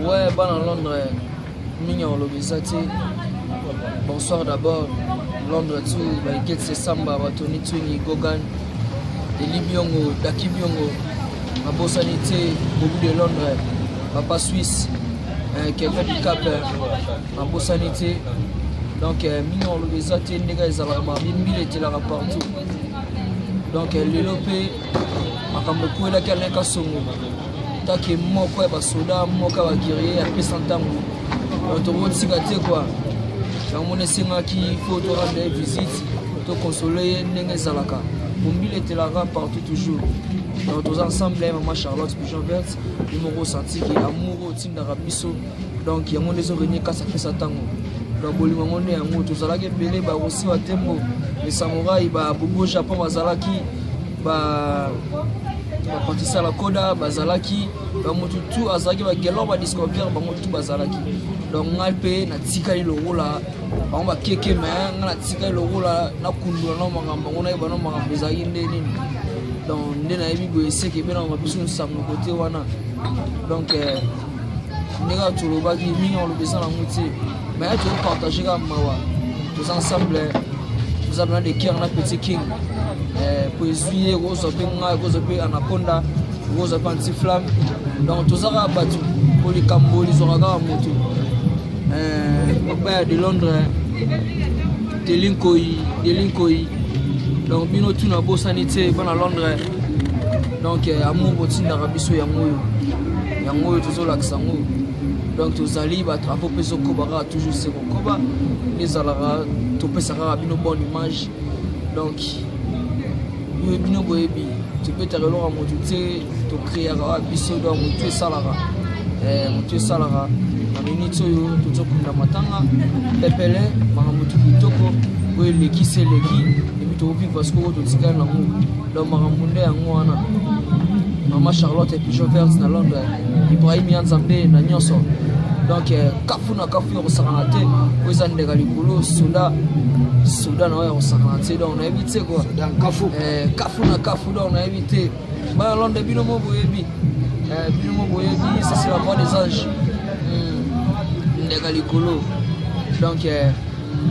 Ouais, bah dans Londres, mignon le visati. Bonsoir d'abord. Londres tout, bah il c'est Samba, bah Tony Twingy, Gogan, Eli Biongo, Daki Biongo, ma bossanité, Bobu de Londres, Papa Suisse, Kevin du Cap, ma bossanité. Donc mignon le visati, les gars ils avaient mis était là partout. Donc l'élopé, ma cambo la calèque songo. Taki moko ba soda moka ba guerrier à pesantango. Donc to roti gâté quoi. Donc mon esinga qui faut to rendre visite, to consoler ndenge zalaka. Mombile était là partout toujours. Donc tous ensemble maman Charlotte Pigeon Verte, ils m'ont ressenti qui amoureux team d'Arabiso. Donc il y a mon des origines kasa pesantango. Donc bolima monde ya moto zalaka belé ba aussi wa tembo. Les samouraïs ba bobo Japon bazalaki ba partisa la koda bazalaki ba motu tout azaki ba gelo ba discover ba motu bazalaki donc ngalpe na tikali lo rola ba ba keke mais na tikali lo rola na kundula no makambo ngona ba no makambo ezaki ndeni donc ndena yebi bo eseke be na mabiso nsamno côté wana donc nega tuloba ki mignon le besoin la moitié mais tu partager comme mawa tous ensemble nous avons des cœurs na petit king poésie rose benga rose be anaconda rose anti-flamme donc tous ça battu pour les cambo les oraga moto papa de Londres de Lincoln donc bino tuna bo sanité bana Londres donc amour botin d'Arabiso yango tous la ksango donc tous ali ba trapo peso kobara toujours c'est koba les alara to pesara bino bonne image donc bino boyebi tu peux te reloir à mon tuté to créer à biso do mon tué salara na minute yo to kunda matanga pepele maramutu kitoko boye leki seleki et puis to vivre parce que to tika na mu do maramunde yango wana maman Charlotte et puis Jovers na Londres Ibrahim Yanzambe na nyonso donc kafuna yo saranate ozande galikulu Soudan on s'en donc on a évité quoi dans Kafu donc on a évité bah Londres binomo boyebi ça c'est la voix des anges Galikolo donc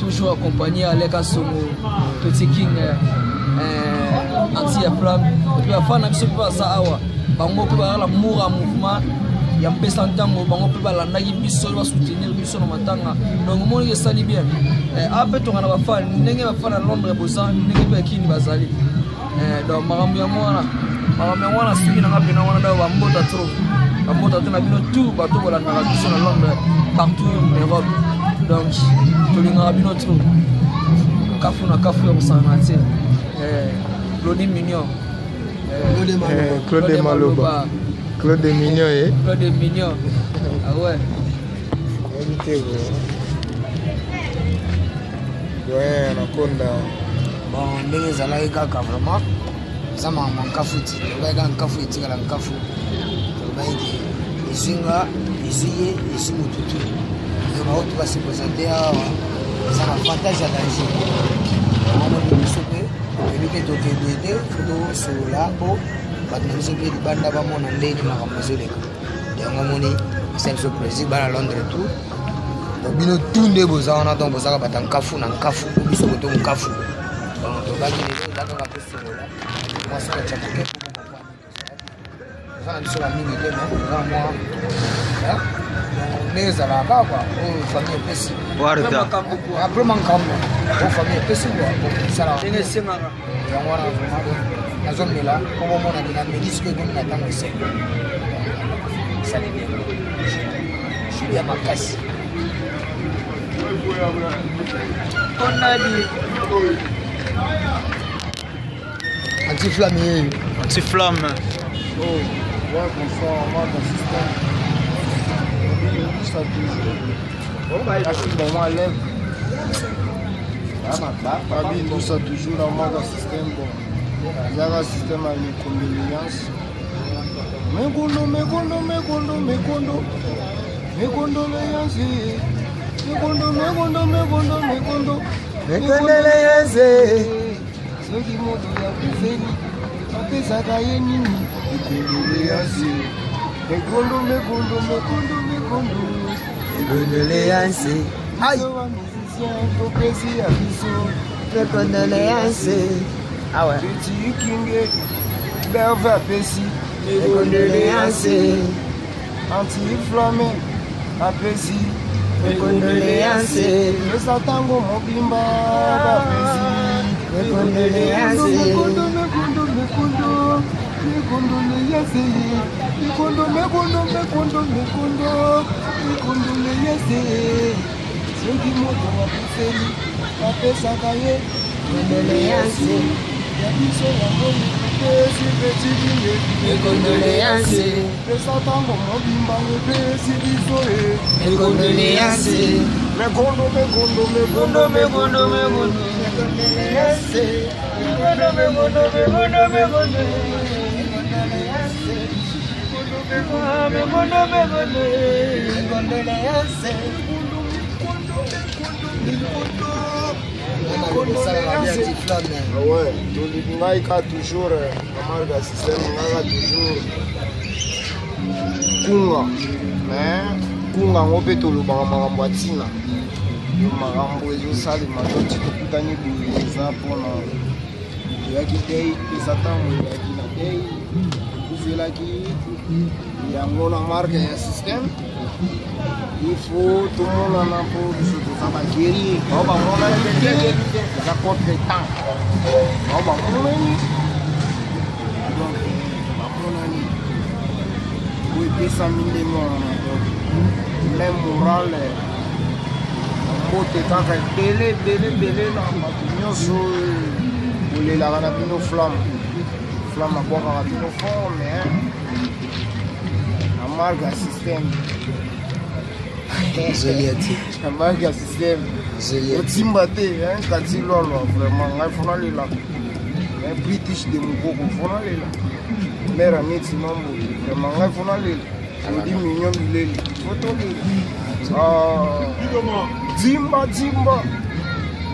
toujours accompagné à Leka Somo Petit King anti-flamme et puis la fin n'a pas ça awa bango pe ba la moura mouvement ya mpesa ntango bango pe ba la ndaki biso ba soutenir biso na matanga donc mo ngi sali bien ape to ngana ba fan ndenge ba fan à Londres bosan ndenge pe kini bazali donc marambo ya mwana siki na ngapi na wana da ba mbota trop ba mbota tena bino tout ba to bola na biso na Londres partout en Europe donc to linga bino trop kafu ya musanate Claude Mignon Claude Maloba Claude Mignon ah ouais ouais anaconda bon ndenge zalaki kaka vraiment eza makambo nkafuti tolobaki kaka nkafuti etikala nkafu tolobaki ezinga eziye ezi motutu yo bao tukasi présente awa eza na fantage ya danger amoni biso mpe oyebi te tokende te fotosolola mpo bato na biso mpe libanda bamona ndenge makambo ezoleka yango moni esa biso plaisir bana Londres tout donc bino tout nde boza wana donc bozaka bata nkafu na nkafu po biso koto nkafu donc tobaki lelo ezakaka mpe solola mwasi katia moke oza na biso bamingi te me oza mwa ndenge ezalaka kaka oyo famille epesi apres makambo o famille epesi osala yango wana vraiment nazomela komomona dina médisque ekomi na ntango esengo esali bien julia makasi anti-flamme anti-flamme ouais bonsoir moi d'assistant ça toujours moi lève tout ça toujours dans moi système bon il y a un système avec condoléance bapesaka ye nini ekondoléance Condoléances. Aïe. topesi ya biso Condoléances. Ah ouais. petit kinge berve apesi Condoléances. anti-flamme apesi Condoléances. esa ntango mobimba bapesi Condoléances. soki moto apeseli apesaka ye Condoléances. ya biso yango epesi petilinge Condoléances. pesa ntango mobimba epesi biso e Condoléances. mekondo ouais tolingi ngai ka toujours amarga système ngaka toujours kunga mais kunga ngo mpe tolobaka makambo ya ntina yo makambo ezosalema toti tokutani boye eza mpona oyaki tei pesa ntango oyaki na tei okufelaki yango na marke ya système il faut tomonana mpo biso toza baguerrier bao bamonani te eza contre temps bao bamonani donc bamonani po epesami ndenge wana donc même morale mbote kaka ebele na bato nyonso olelaka na bino flamme abwakaka bino fort mais na marque ya système na marque ya système otimba te kati lolwa vraiment ngai fona lela british de mokoko fona lela mare aneti mambo vraiment ngai fona lela odi mignon bileli fotolela dimba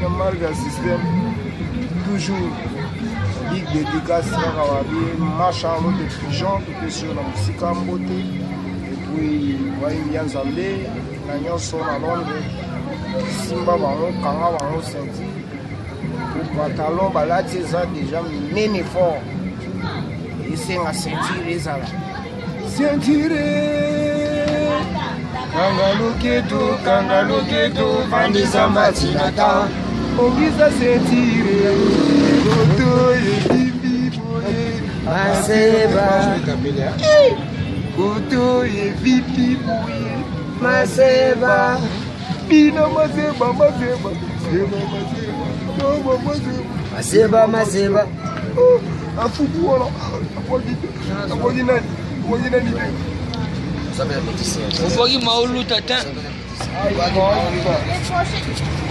na marque ya système toujours big dédicace kaka babi ma charlotte de pigeon topesi yo na mosika mbote epuis wayimbi ya nzambe na nyonso na londres simba bango kanga bango ceinture pantalon balati eza déjà minene fort esenga ceinture ezala ceinture kanga loketo vandisa matinata ongisa ceinture koto yebibi boye Maseba. koto yebibi boye Maseba. bina maseba Maseba. afuku wana akoki nani Ofoki maulu tata.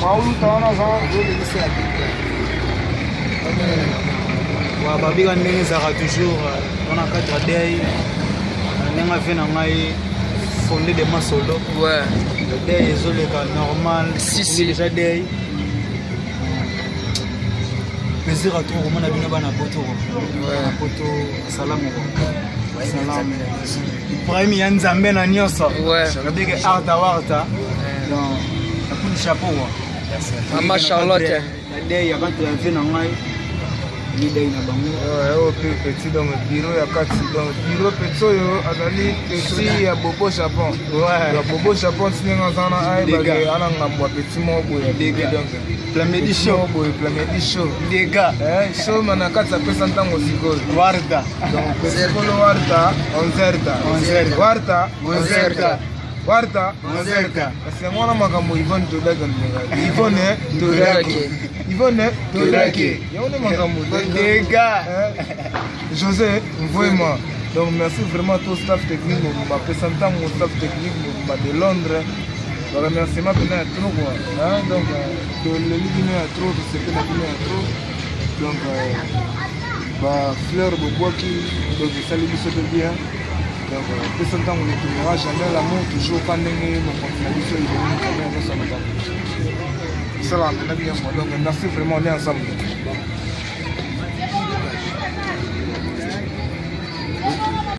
mauluta wana babika ndenge ezalaka toujours wana cadre dei ndenge afe na ngai fondé de masolo Ouais. le dei ezoleka normal Si. déjà dei plaisir à trop komona bino bana poto na poto salamoko salam ibrahim ya nzambe na nyonso Ouais. abike arta warta donc akuni chapeau Mama Charlotte. na dei yakati afe na ngai midei na bango oyo mpe petit donc biro ya kati donc biro petit oyo azali petit ya bobo japon ya bobo japon tinenge aza na ayebake ana ngambo ya petit moko boye Dega. donc Plamedi show boye plamedi show dega show na kati apesa ntango sikoyo warda donc pesikolo warta 11h warta kasi yango wana makambo ivone todaka ivone todake yango nde makambo dega José vraiment donc merci vraiment to staff technique bapesa ntango staff technique de Londres baremerciement mpena ya trop quoi donc toleli bino ya trop tosepela bino ya trop donc bafleur bobwaki donc esali biso mpe bien donc pesa ntango ne tournera jamais l'amour toujours pa ndenge mokonzi na biso ilomi jamais nyonso makambo esala mpena bien donc merci vraiment on est ensemble